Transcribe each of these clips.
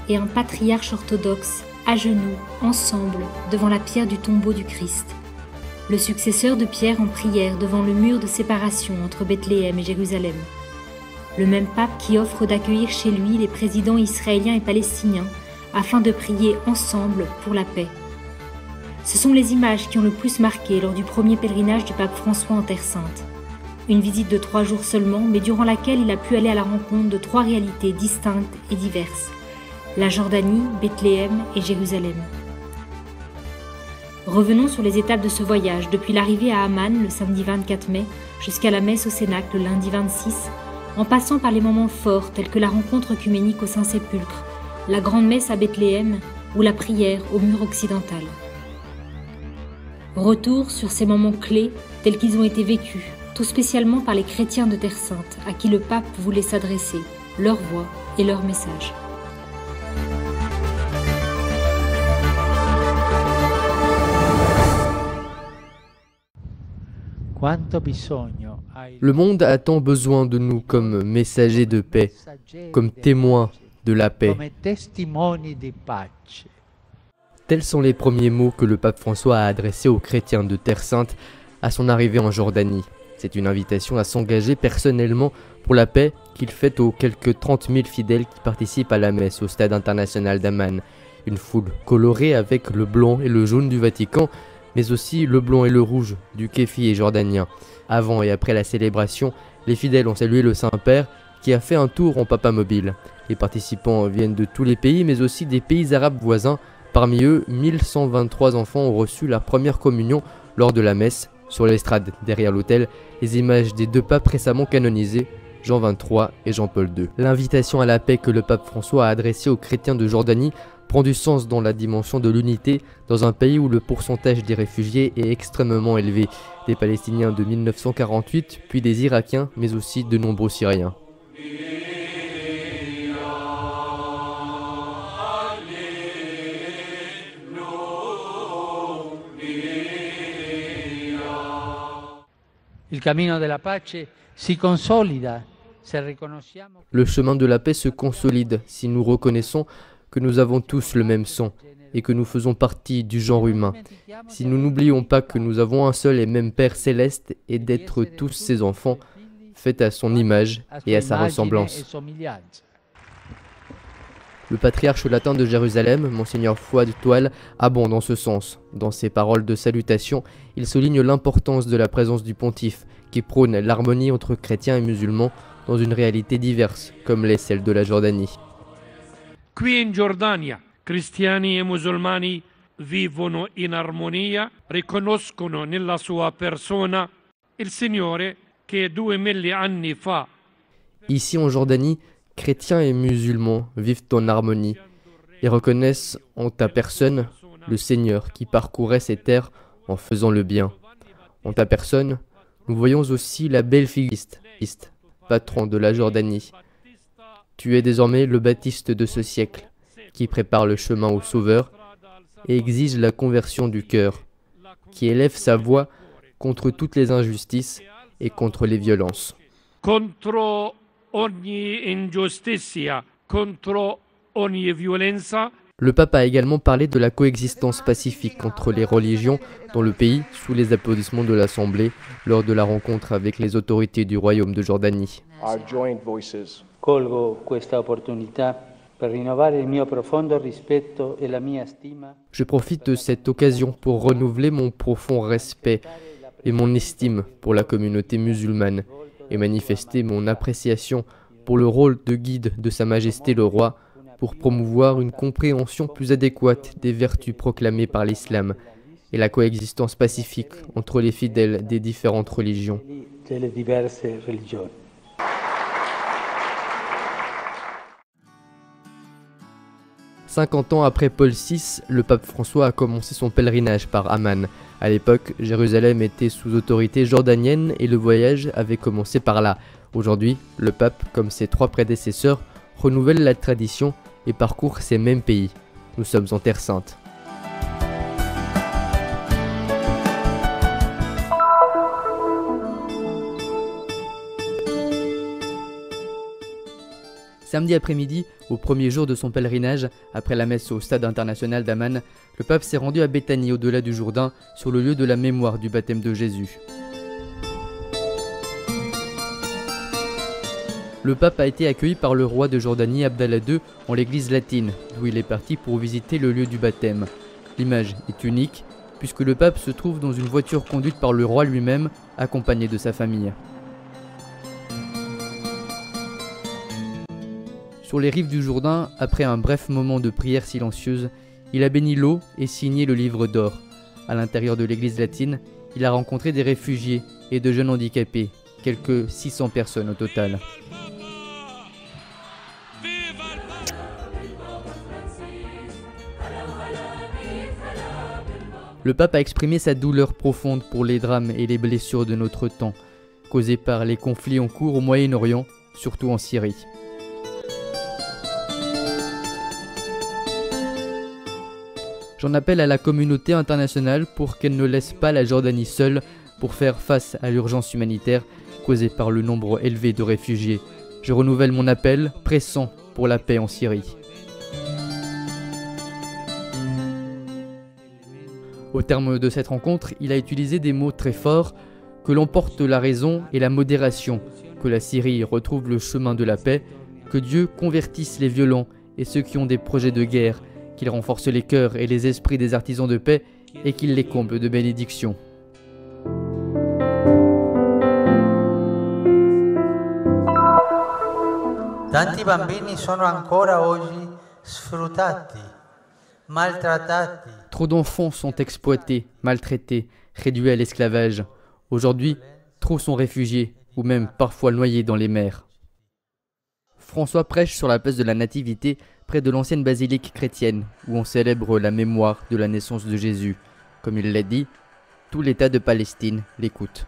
et un patriarche orthodoxe, à genoux, ensemble, devant la pierre du tombeau du Christ. Le successeur de Pierre en prière devant le mur de séparation entre Bethléem et Jérusalem. Le même pape qui offre d'accueillir chez lui les présidents israéliens et palestiniens afin de prier ensemble pour la paix. Ce sont les images qui ont le plus marqué lors du premier pèlerinage du pape François en Terre Sainte. Une visite de 3 jours seulement, mais durant laquelle il a pu aller à la rencontre de 3 réalités distinctes et diverses. La Jordanie, Bethléem et Jérusalem. Revenons sur les étapes de ce voyage, depuis l'arrivée à Amman le samedi 24 mai, jusqu'à la messe au Cénacle le lundi 26, en passant par les moments forts tels que la rencontre œcuménique au Saint-Sépulcre, la grande messe à Bethléem ou la prière au mur occidental. Retour sur ces moments clés tels qu'ils ont été vécus, tout spécialement par les chrétiens de Terre Sainte à qui le pape voulait s'adresser, leur voix et leur message. Le monde a tant besoin de nous comme messagers de paix, comme témoins de la paix. Tels sont les premiers mots que le pape François a adressés aux chrétiens de Terre Sainte à son arrivée en Jordanie. C'est une invitation à s'engager personnellement pour la paix qu'il fait aux quelques 30 000 fidèles qui participent à la messe au stade international d'Amman. Une foule colorée avec le blanc et le jaune du Vatican, mais aussi le blanc et le rouge du kéfi jordanien. Avant et après la célébration, les fidèles ont salué le Saint-Père qui a fait un tour en papamobile. Les participants viennent de tous les pays, mais aussi des pays arabes voisins. Parmi eux, 1123 enfants ont reçu leur première communion lors de la messe. Sur l'estrade, derrière l'autel, les images des 2 papes récemment canonisés, Jean XXIII et Jean-Paul II. L'invitation à la paix que le pape François a adressée aux chrétiens de Jordanie prend du sens dans la dimension de l'unité dans un pays où le pourcentage des réfugiés est extrêmement élevé. Des Palestiniens de 1948, puis des Irakiens, mais aussi de nombreux Syriens. Le chemin de la paix se consolide si nous reconnaissons que nous avons tous le même sang et que nous faisons partie du genre humain. Si nous n'oublions pas que nous avons un seul et même Père céleste et d'être tous ses enfants, faits à son image et à sa ressemblance. Le patriarche latin de Jérusalem, Monseigneur Fouad Toual, abonde en ce sens. Dans ses paroles de salutation, il souligne l'importance de la présence du pontife, qui prône l'harmonie entre chrétiens et musulmans dans une réalité diverse, comme l'est celle de la Jordanie. Qui in Giordania, cristiani e musulmani vivono in armonia, riconoscono nella sua persona il Signore che 2000 anni fa. Ici en Jordanie, chrétiens et musulmans vivent en harmonie et reconnaissent en ta personne le Seigneur qui parcourait ces terres en faisant le bien. En ta personne, nous voyons aussi la belle figure Christ, patron de la Jordanie. Tu es désormais le Baptiste de ce siècle, qui prépare le chemin au Sauveur et exige la conversion du cœur, qui élève sa voix contre toutes les injustices et contre les violences. Contro ogni ingiustizia, contro ogni violenza. Le pape a également parlé de la coexistence pacifique entre les religions dans le pays sous les applaudissements de l'Assemblée lors de la rencontre avec les autorités du royaume de Jordanie. Je profite de cette occasion pour renouveler mon profond respect et mon estime pour la communauté musulmane et manifester mon appréciation pour le rôle de guide de Sa Majesté le Roi pour promouvoir une compréhension plus adéquate des vertus proclamées par l'islam et la coexistence pacifique entre les fidèles des différentes religions. 50 ans après Paul VI, le pape François a commencé son pèlerinage par Amman. À l'époque, Jérusalem était sous autorité jordanienne et le voyage avait commencé par là. Aujourd'hui, le pape, comme ses 3 prédécesseurs, renouvelle la tradition et parcourt ces mêmes pays. Nous sommes en Terre Sainte. Samedi après-midi, au premier jour de son pèlerinage, après la messe au stade international d'Amman, le pape s'est rendu à Béthanie au-delà du Jourdain, sur le lieu de la mémoire du baptême de Jésus. Le pape a été accueilli par le roi de Jordanie Abdallah II en l'église latine, d'où il est parti pour visiter le lieu du baptême. L'image est unique, puisque le pape se trouve dans une voiture conduite par le roi lui-même, accompagné de sa famille. Sur les rives du Jourdain, après un bref moment de prière silencieuse, il a béni l'eau et signé le livre d'or. À l'intérieur de l'église latine, il a rencontré des réfugiés et de jeunes handicapés, quelques 600 personnes au total. Le pape a exprimé sa douleur profonde pour les drames et les blessures de notre temps, causés par les conflits en cours au Moyen-Orient, surtout en Syrie. J'en appelle à la communauté internationale pour qu'elle ne laisse pas la Jordanie seule pour faire face à l'urgence humanitaire causée par le nombre élevé de réfugiés. Je renouvelle mon appel pressant pour la paix en Syrie. Au terme de cette rencontre, il a utilisé des mots très forts, que l'on porte la raison et la modération, que la Syrie retrouve le chemin de la paix, que Dieu convertisse les violents et ceux qui ont des projets de guerre, qu'il renforce les cœurs et les esprits des artisans de paix et qu'il les comble de bénédictions. Tanti bambini sono ancora oggi sfruttati, maltrattati. Trop d'enfants sont exploités, maltraités, réduits à l'esclavage. Aujourd'hui, trop sont réfugiés ou même parfois noyés dans les mers. François prêche sur la place de la Nativité près de l'ancienne basilique chrétienne où on célèbre la mémoire de la naissance de Jésus. Comme il l'a dit, tout l'État de Palestine l'écoute.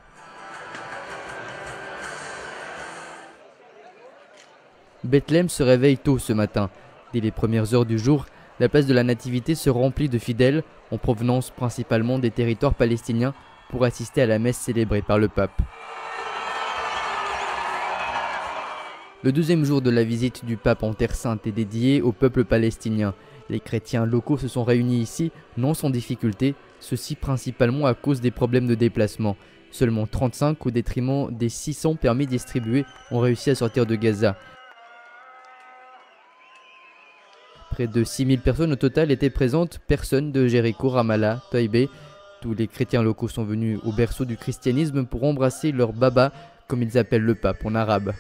Bethléem se réveille tôt ce matin. Dès les premières heures du jour, la place de la Nativité se remplit de fidèles en provenance principalement des territoires palestiniens pour assister à la messe célébrée par le pape. Le deuxième jour de la visite du pape en Terre Sainte est dédié au peuple palestinien. Les chrétiens locaux se sont réunis ici, non sans difficulté, ceci principalement à cause des problèmes de déplacement. Seulement 35 au détriment des 600 permis distribués ont réussi à sortir de Gaza. Près de 6000 personnes au total étaient présentes, personnes de Jéricho, Ramallah, Taïbé. Tous les chrétiens locaux sont venus au berceau du christianisme pour embrasser leur baba, comme ils appellent le pape en arabe.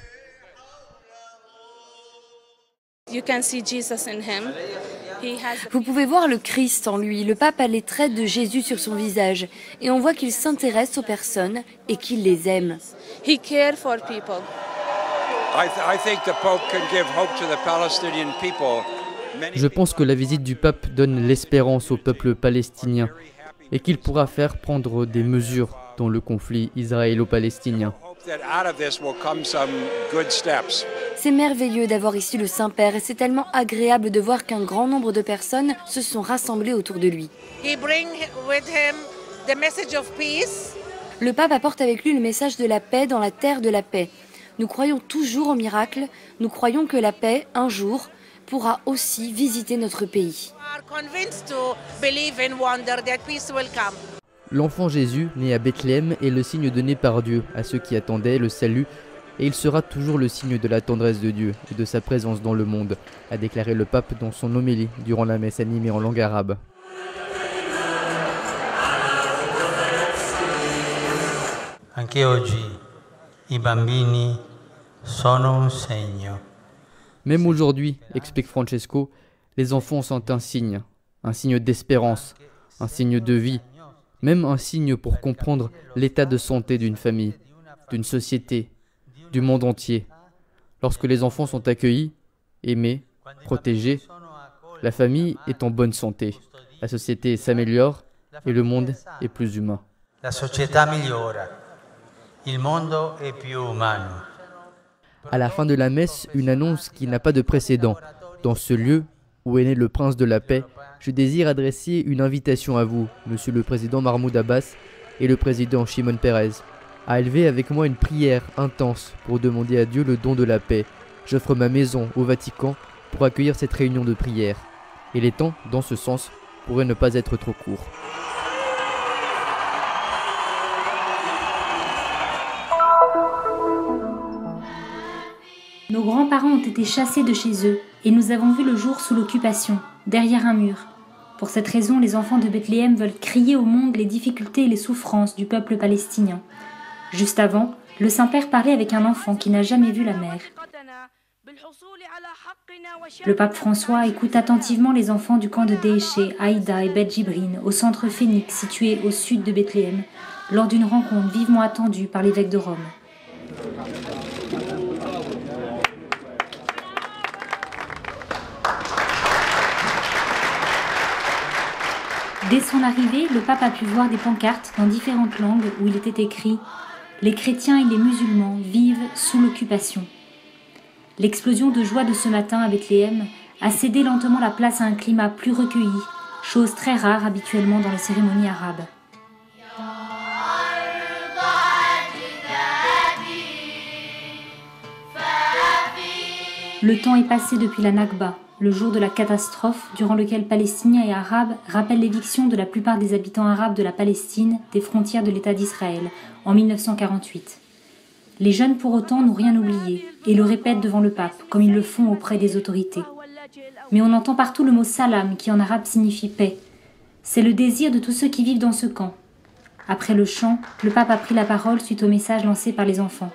Vous pouvez voir le Christ en lui. Le pape a les traits de Jésus sur son visage. Et on voit qu'il s'intéresse aux personnes et qu'il les aime. He cares for people. I think the Pope can give hope to the Palestinian people. Je pense que la visite du pape donne l'espérance au peuple palestinien et qu'il pourra faire prendre des mesures dans le conflit israélo-palestinien. C'est merveilleux d'avoir ici le Saint-Père et c'est tellement agréable de voir qu'un grand nombre de personnes se sont rassemblées autour de lui. Le pape apporte avec lui le message de la paix dans la terre de la paix. Nous croyons toujours au miracle, nous croyons que la paix, un jour, pourra aussi visiter notre pays. L'enfant Jésus, né à Bethléem, est le signe donné par Dieu à ceux qui attendaient le salut, et il sera toujours le signe de la tendresse de Dieu et de sa présence dans le monde, a déclaré le pape dans son homélie durant la messe animée en langue arabe. Anche oggi i bambini sono un segno. Même aujourd'hui, explique Francesco, les enfants sont un signe d'espérance, un signe de vie, même un signe pour comprendre l'état de santé d'une famille, d'une société, du monde entier. Lorsque les enfants sont accueillis, aimés, protégés, la famille est en bonne santé, la société s'améliore et le monde est plus humain. La società migliora, il mondo è più umano. À la fin de la messe, une annonce qui n'a pas de précédent. Dans ce lieu où est né le prince de la paix, je désire adresser une invitation à vous, monsieur le président Mahmoud Abbas et le président Shimon Peres, à élever avec moi une prière intense pour demander à Dieu le don de la paix j'offre ma maison au Vatican pour accueillir cette réunion de prière. Et les temps, dans ce sens, pourraient ne pas être trop courts. Nos grands-parents ont été chassés de chez eux et nous avons vu le jour sous l'occupation, derrière un mur. Pour cette raison, les enfants de Bethléem veulent crier au monde les difficultés et les souffrances du peuple palestinien. Juste avant, le Saint-Père parlait avec un enfant qui n'a jamais vu la mer. Le pape François écoute attentivement les enfants du camp de Déché, Haïda et Beth Jibrin, au centre Phénix situé au sud de Bethléem, lors d'une rencontre vivement attendue par l'évêque de Rome. Dès son arrivée, le pape a pu voir des pancartes dans différentes langues où il était écrit « Les chrétiens et les musulmans vivent sous l'occupation ». L'explosion de joie de ce matin à Bethléem a cédé lentement la place à un climat plus recueilli, chose très rare habituellement dans les cérémonies arabes. Le temps est passé depuis la Nakba, le jour de la catastrophe durant lequel Palestiniens et Arabes rappellent l'éviction de la plupart des habitants arabes de la Palestine des frontières de l'État d'Israël en 1948. Les jeunes pour autant n'ont rien oublié et le répètent devant le pape, comme ils le font auprès des autorités. Mais on entend partout le mot salam qui en arabe signifie paix. C'est le désir de tous ceux qui vivent dans ce camp. Après le chant, le pape a pris la parole suite au message lancé par les enfants.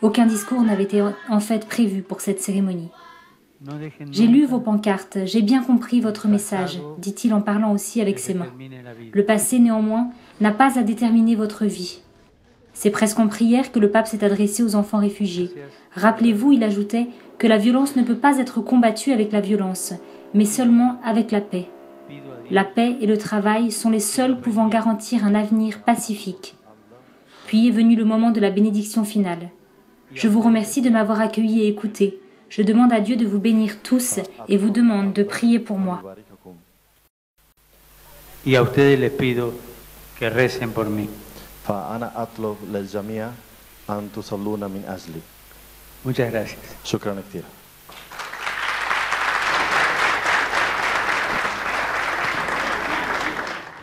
Aucun discours n'avait été en fait prévu pour cette cérémonie. J'ai lu vos pancartes, j'ai bien compris votre message, dit-il en parlant aussi avec ses mains. Le passé, néanmoins, n'a pas à déterminer votre vie. C'est presque en prière que le pape s'est adressé aux enfants réfugiés. Rappelez-vous, il ajoutait, que la violence ne peut pas être combattue avec la violence, mais seulement avec la paix. La paix et le travail sont les seuls pouvant garantir un avenir pacifique. Puis est venu le moment de la bénédiction finale. Je vous remercie de m'avoir accueilli et écouté. Je demande à Dieu de vous bénir tous et vous demande de prier pour moi. Y a ustedes les pido que recen por mí. فأنا أطلب للجميع أن تصلون من أجلي. Muchas gracias. شكرا كثير.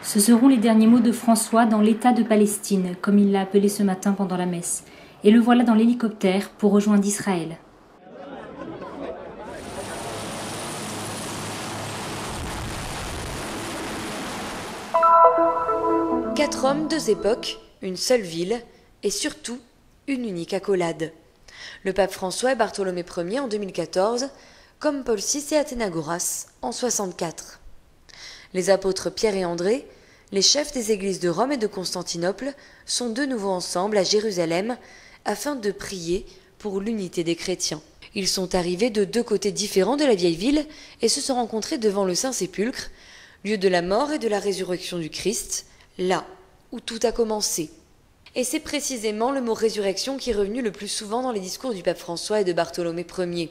Ce seront les derniers mots de François dans l'État de Palestine, comme il l'a appelé ce matin pendant la messe. Et le voilà dans l'hélicoptère pour rejoindre Israël. Quatre hommes, deux époques, une seule ville et surtout une unique accolade. Le pape François et Bartholomé Ier en 2014, comme Paul VI et Athénagoras en 64. Les apôtres Pierre et André, les chefs des églises de Rome et de Constantinople, sont de nouveau ensemble à Jérusalem afin de prier pour l'unité des chrétiens. Ils sont arrivés de deux côtés différents de la vieille ville et se sont rencontrés devant le Saint-Sépulcre, lieu de la mort et de la résurrection du Christ, là où tout a commencé. Et c'est précisément le mot résurrection qui est revenu le plus souvent dans les discours du pape François et de Bartholomé Ier.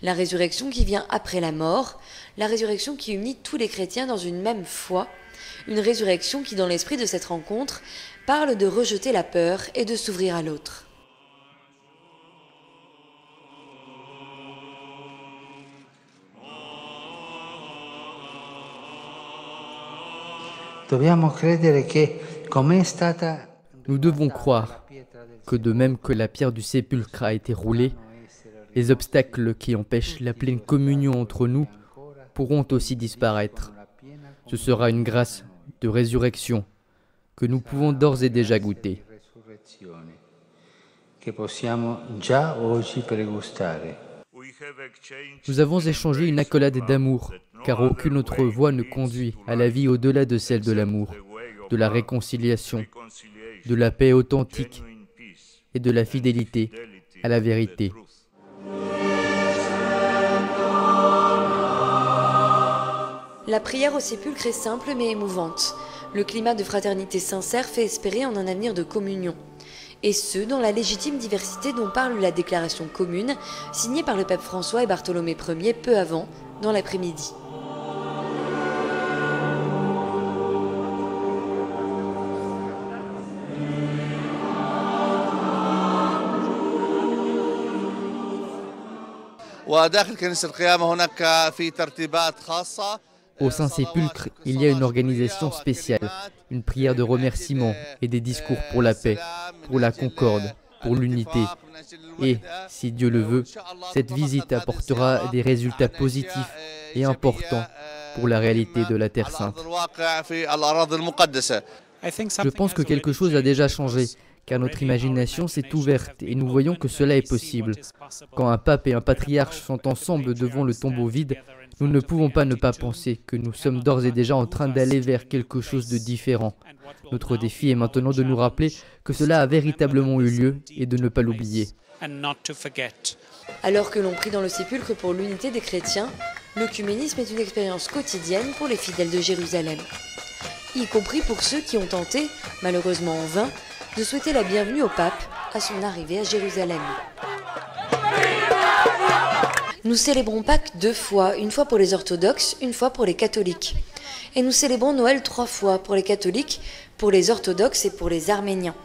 La résurrection qui vient après la mort, la résurrection qui unit tous les chrétiens dans une même foi, une résurrection qui, dans l'esprit de cette rencontre, parle de rejeter la peur et de s'ouvrir à l'autre. Nous devons croire que de même que la pierre du sépulcre a été roulée, les obstacles qui empêchent la pleine communion entre nous pourront aussi disparaître. Ce sera une grâce de résurrection que nous pouvons d'ores et déjà goûter. Nous avons échangé une accolade d'amour, car aucune autre voie ne conduit à la vie au-delà de celle de l'amour, de la réconciliation, de la paix authentique et de la fidélité à la vérité. La prière au sépulcre est simple mais émouvante. Le climat de fraternité sincère fait espérer en un avenir de communion. Et ce, dans la légitime diversité dont parle la déclaration commune, signée par le pape François et Bartholomé Ier peu avant, dans l'après-midi. Au Saint-Sépulcre, il y a une organisation spéciale, une prière de remerciement et des discours pour la paix, pour la concorde, pour l'unité. Et, si Dieu le veut, cette visite apportera des résultats positifs et importants pour la réalité de la Terre Sainte. Je pense que quelque chose a déjà changé, car notre imagination s'est ouverte et nous voyons que cela est possible. Quand un pape et un patriarche sont ensemble devant le tombeau vide, nous ne pouvons pas ne pas penser que nous sommes d'ores et déjà en train d'aller vers quelque chose de différent. Notre défi est maintenant de nous rappeler que cela a véritablement eu lieu et de ne pas l'oublier. Alors que l'on prie dans le sépulcre pour l'unité des chrétiens, l'œcuménisme est une expérience quotidienne pour les fidèles de Jérusalem, y compris pour ceux qui ont tenté, malheureusement en vain, de souhaiter la bienvenue au pape à son arrivée à Jérusalem. Nous célébrons Pâques 2 fois, une fois pour les orthodoxes, une fois pour les catholiques. Et nous célébrons Noël 3 fois, pour les catholiques, pour les orthodoxes et pour les arméniens.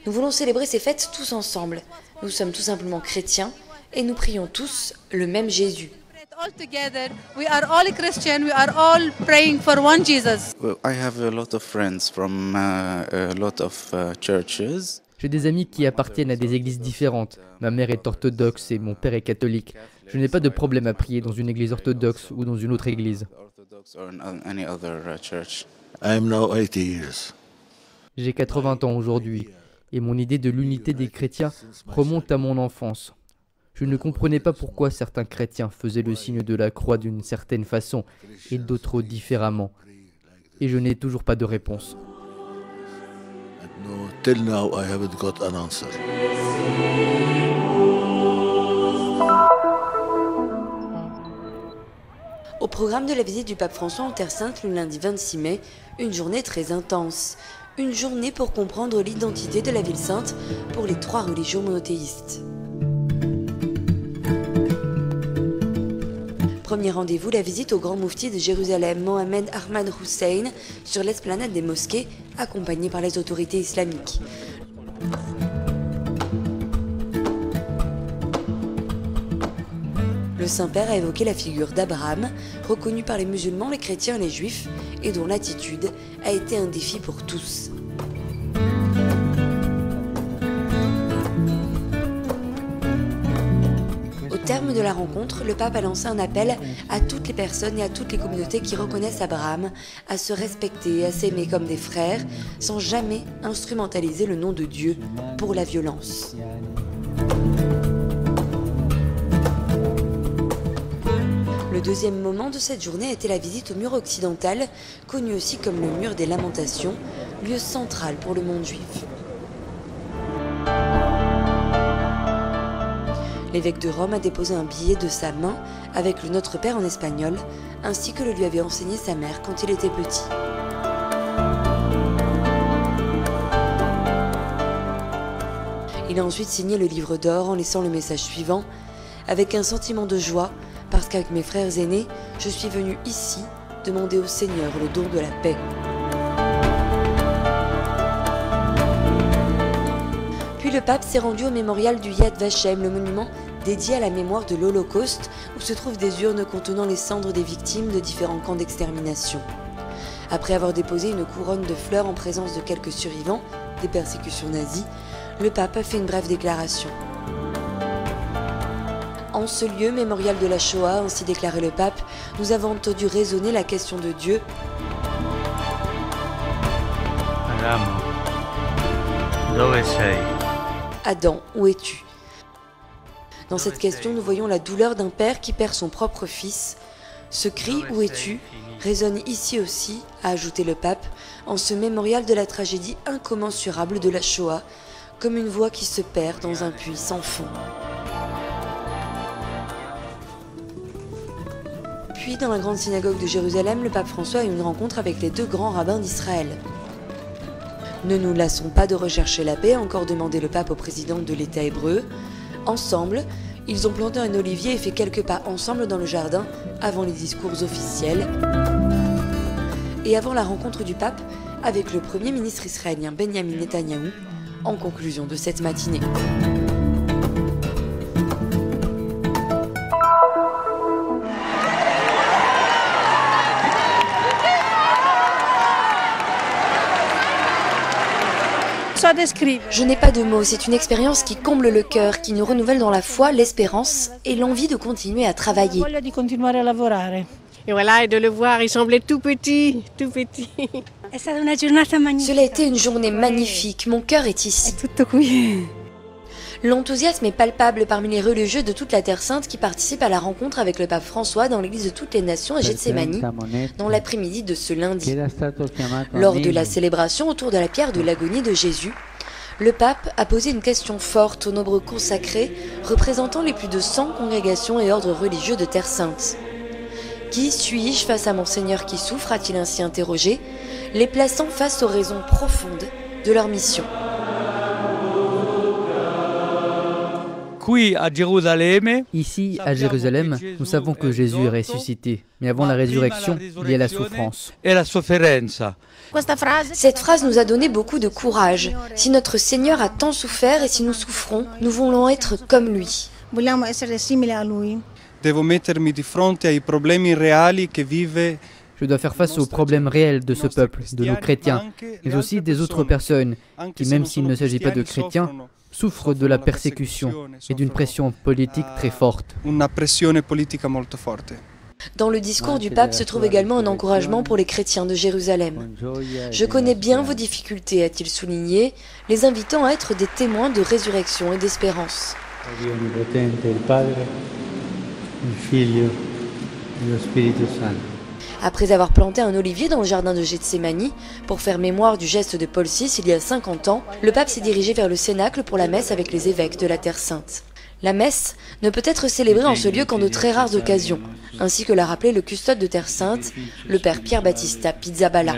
Nous voulons célébrer ces fêtes tous ensemble. Nous sommes tout simplement chrétiens et nous prions tous le même Jésus. All together, we are all Christian, we are all praying for one Jesus. I have a lot of friends from a lot of churches. J'ai des amis qui appartiennent à des églises différentes. Ma mère est orthodoxe et mon père est catholique. Je n'ai pas de problème à prier dans une église orthodoxe ou dans une autre église. J'ai 80 ans aujourd'hui et mon idée de l'unité des chrétiens remonte à mon enfance. Je ne comprenais pas pourquoi certains chrétiens faisaient le signe de la croix d'une certaine façon et d'autres différemment. Et je n'ai toujours pas de réponse. Au programme de la visite du pape François en Terre Sainte le lundi 26 mai, une journée très intense. Une journée pour comprendre l'identité de la ville sainte pour les 3 religions monothéistes. Premier rendez-vous, la visite au grand moufti de Jérusalem, Mohamed Ahmad Hussein, sur l'esplanade des mosquées, accompagné par les autorités islamiques. Le Saint-Père a évoqué la figure d'Abraham, reconnu par les musulmans, les chrétiens et les juifs, et dont l'attitude a été un défi pour tous. Au terme de la rencontre, le pape a lancé un appel à toutes les personnes et à toutes les communautés qui reconnaissent Abraham à se respecter, à s'aimer comme des frères, sans jamais instrumentaliser le nom de Dieu pour la violence. Le deuxième moment de cette journée a été la visite au mur occidental, connu aussi comme le mur des Lamentations, lieu central pour le monde juif. L'évêque de Rome a déposé un billet de sa main avec le Notre Père en espagnol, ainsi que le lui avait enseigné sa mère quand il était petit. Il a ensuite signé le livre d'or en laissant le message suivant: avec un sentiment de joie, parce qu'avec mes frères aînés, je suis venu ici demander au Seigneur le don de la paix. Puis le pape s'est rendu au mémorial du Yad Vashem, le monument dédié à la mémoire de l'Holocauste, où se trouvent des urnes contenant les cendres des victimes de différents camps d'extermination. Après avoir déposé une couronne de fleurs en présence de quelques survivants des persécutions nazies, le pape a fait une brève déclaration. En ce lieu, mémorial de la Shoah, ainsi déclarait le pape, nous avons entendu résonner la question de Dieu. Adam, où es-tu? Dans cette question, nous voyons la douleur d'un père qui perd son propre fils. Ce cri, où es-tu, résonne ici aussi, a ajouté le pape, en ce mémorial de la tragédie incommensurable de la Shoah, comme une voix qui se perd dans un puits sans fond. Puis, dans la grande synagogue de Jérusalem, le pape François a eu une rencontre avec les 2 grands rabbins d'Israël. Ne nous lassons pas de rechercher la paix, a encore demandé le pape au président de l'État hébreu. Ensemble, ils ont planté un olivier et fait quelques pas ensemble dans le jardin avant les discours officiels et avant la rencontre du pape avec le premier ministre israélien Benjamin Netanyahou en conclusion de cette matinée. Je n'ai pas de mots, c'est une expérience qui comble le cœur, qui nous renouvelle dans la foi, l'espérance et l'envie de continuer à travailler. Et voilà, et de le voir, il semblait tout petit, tout petit. Cela a été une journée magnifique, mon cœur est ici. L'enthousiasme est palpable parmi les religieux de toute la Terre Sainte qui participent à la rencontre avec le pape François dans l'église de toutes les nations à Gethsémani dans l'après-midi de ce lundi. Lors de la célébration autour de la pierre de l'agonie de Jésus, le pape a posé une question forte aux nombreux consacrés représentant les plus de 100 congrégations et ordres religieux de Terre Sainte. Qui suis-je face à mon Seigneur qui souffre, a-t-il ainsi interrogé, les plaçant face aux raisons profondes de leur mission. Ici, à Jérusalem, nous savons que Jésus est ressuscité. Mais avant la résurrection, il y a la souffrance. Cette phrase nous a donné beaucoup de courage. Si notre Seigneur a tant souffert et si nous souffrons, nous voulons être comme lui. Je dois faire face aux problèmes réels de ce peuple, de nos chrétiens, mais aussi des autres personnes qui, même s'il ne s'agit pas de chrétiens, souffrent de la persécution et d'une pression politique très forte. Dans le discours du pape se trouve également un encouragement pour les chrétiens de Jérusalem. Je connais bien vos difficultés, a-t-il souligné, les invitant à être des témoins de résurrection et d'espérance. Après avoir planté un olivier dans le jardin de Gethsémani pour faire mémoire du geste de Paul VI il y a 50 ans, le pape s'est dirigé vers le Cénacle pour la messe avec les évêques de la Terre Sainte. La messe ne peut être célébrée en ce lieu qu'en de très rares occasions, ainsi que l'a rappelé le custode de Terre Sainte, le père Pier Battista Pizzaballa.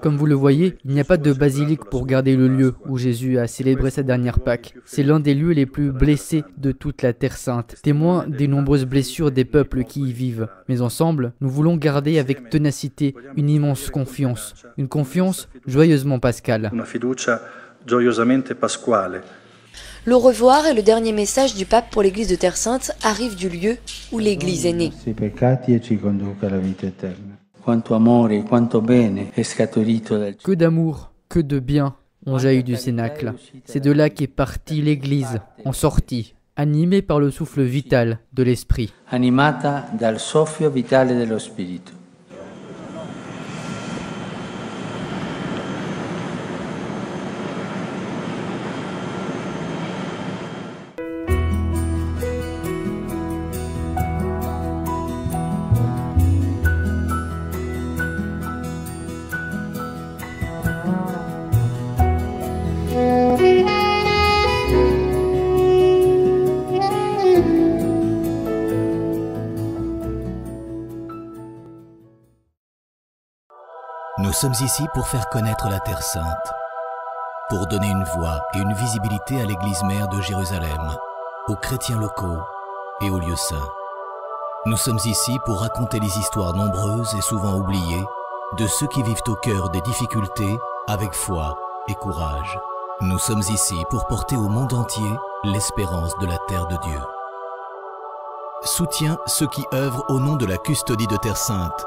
Comme vous le voyez, il n'y a pas de basilique pour garder le lieu où Jésus a célébré sa dernière Pâque. C'est l'un des lieux les plus blessés de toute la Terre Sainte, témoin des nombreuses blessures des peuples qui y vivent. Mais ensemble, nous voulons garder avec ténacité une immense confiance, une confiance joyeusement pascale. Le revoir et le dernier message du pape pour l'église de Terre Sainte arrivent du lieu où l'église est née. Que d'amour, que de bien ont jailli du Cénacle. C'est de là qu'est partie l'Église, en sortie, animée par le souffle vital de l'Esprit. Animata dal soffio vitale dello Spirito. Nous sommes ici pour faire connaître la Terre Sainte, pour donner une voix et une visibilité à l'Église mère de Jérusalem, aux chrétiens locaux et aux lieux saints. Nous sommes ici pour raconter les histoires nombreuses et souvent oubliées de ceux qui vivent au cœur des difficultés avec foi et courage. Nous sommes ici pour porter au monde entier l'espérance de la terre de Dieu. Soutiens ceux qui œuvrent au nom de la custodie de Terre Sainte